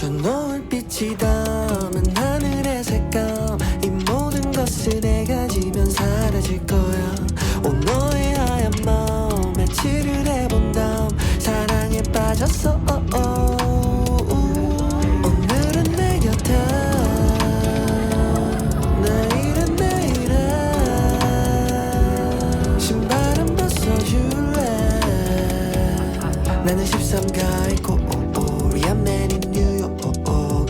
저 노을빛이 담은 하늘의 색감, 이 모든 것을 내가 지면 사라질 거야. 너의 하얀 마음에 칠을 해본 다음 사랑에 빠졌어. 오늘은 내 곁에, 내일은 내일에 신발은 벗어줄래. 나는 13가의 코리안 맨인 뉴욕,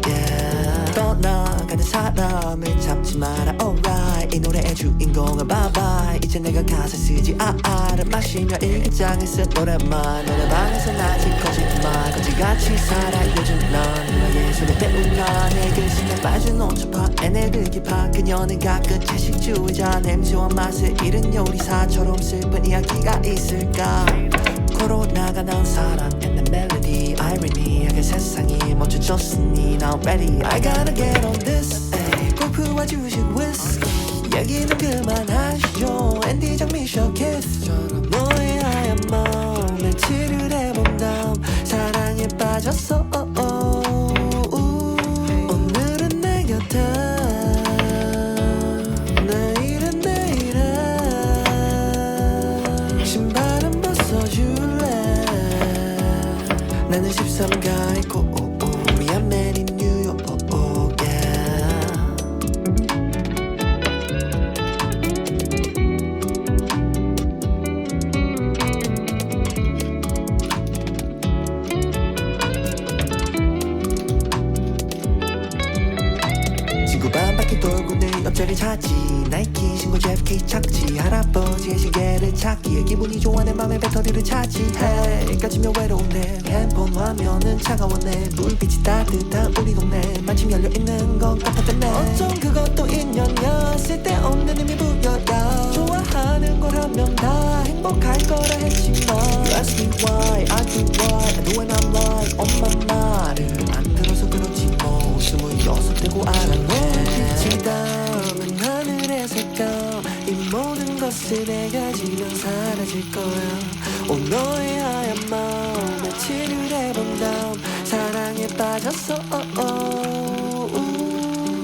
yeah. 떠나가는 사람을 잡지 마라, alright. 이 노래의 주인공은 bye bye. 이제 내가 가사 쓰지 알아. 마시며 일기장에 쓴 노래만 노래방에서 아직 거짓말 거지같이 살아. 요즘 넌 너의 손에 배운 너의 글씨에 빠진 온천파 에네르기파. 그녀는 가끔 채식주의자, 냄새와 맛을 잃은 요리사처럼 슬픈 이야기가 있을까. 코로나가 난 사랑 and the melody 아이러니하게 세상이 멈춰졌으니 now ready. I gotta get on this. 골프와 주식 위스키 얘기는 그만하시죠. 앤디 장미셔 키스처럼 너의 하얀 마음에 칠을 해본 다음 사랑에 빠졌어. 오늘은 내 곁에, 내일은 내일에 신발은 벗어줄래. 나는 13가의 코리안 맨인 뉴욕, yeah. 지구 반바퀴 돌고 내 옆자리 찾지. 나이키 신고 제프키 착지. 할아버지의 시계를 찾기에 기분이 좋아. 내 맘에 배터리를 차지. Hey, 까지며 외로운데 핸폰 화면은 차가웠네. 불빛이 따뜻한 우리 동네 마침 열려있는 건 깜빡했네. 어쩜 그것도 인연이야. 쓸데없는 의미 부여야. 좋아하는 걸 하면 다 행복할 거라 했지만 You ask me why, I do why, I do and I'm like 엄마 말을 안 들어서 그렇지 뭐. 26되고 알았네. 빛이 담은 하늘의 색감, 이 모든 것을 내가 지면 사라질 거야. 너의 하얀 마음에 칠을 해본 다음 사랑에 빠졌어.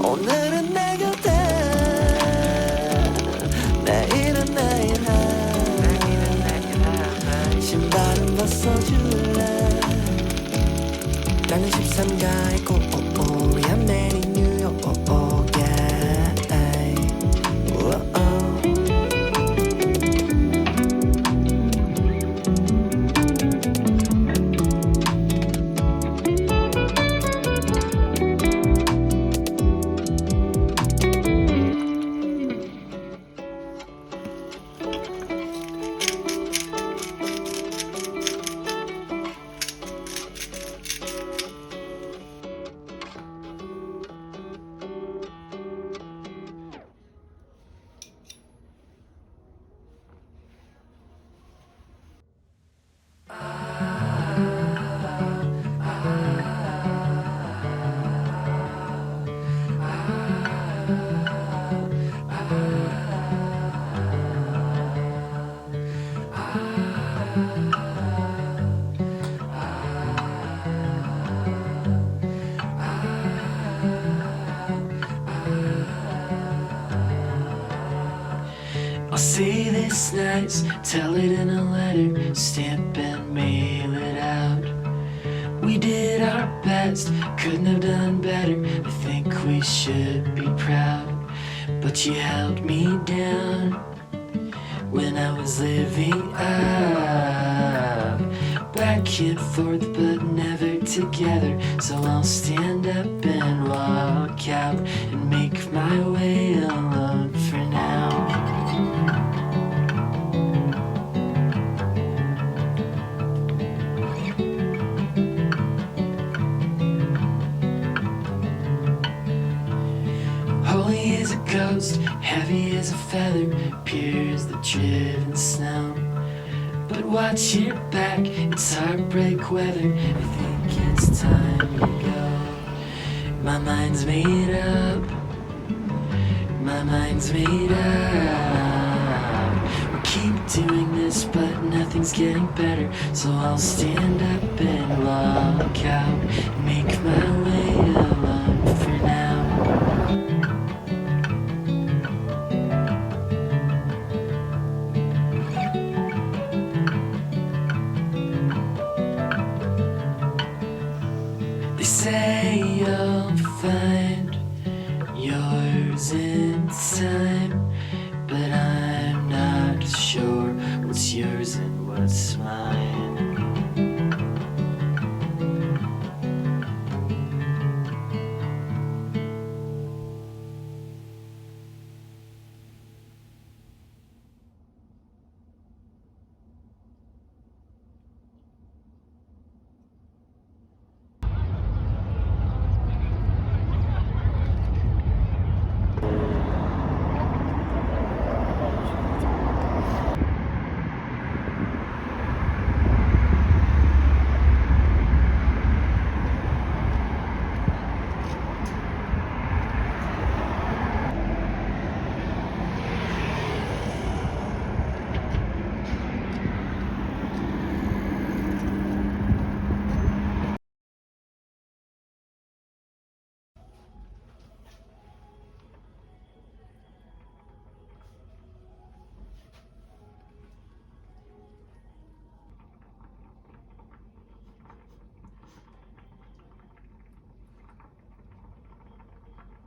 오늘은 내 곁에, 내일은 내일에 신발은 벗어줄래. 나는 13가의 코리안 맨인 뉴욕, yeah. I'll say this nice, tell it in a letter, stamp and mail it out. We did our best, couldn't have done better. I think we should be proud. But you held me down when I was living up. Back and forth but never together. So I'll stand up and walk out and make my way alone for now. Holy as a ghost, heavy as a feather, pure as the driven snow. But watch your back, it's heartbreak weather. I think it's time to go. My mind's made up. My mind's made up. We'll keep doing this, but nothing's feeling's getting better, so I'll stand up and walk out, make my way alone for now.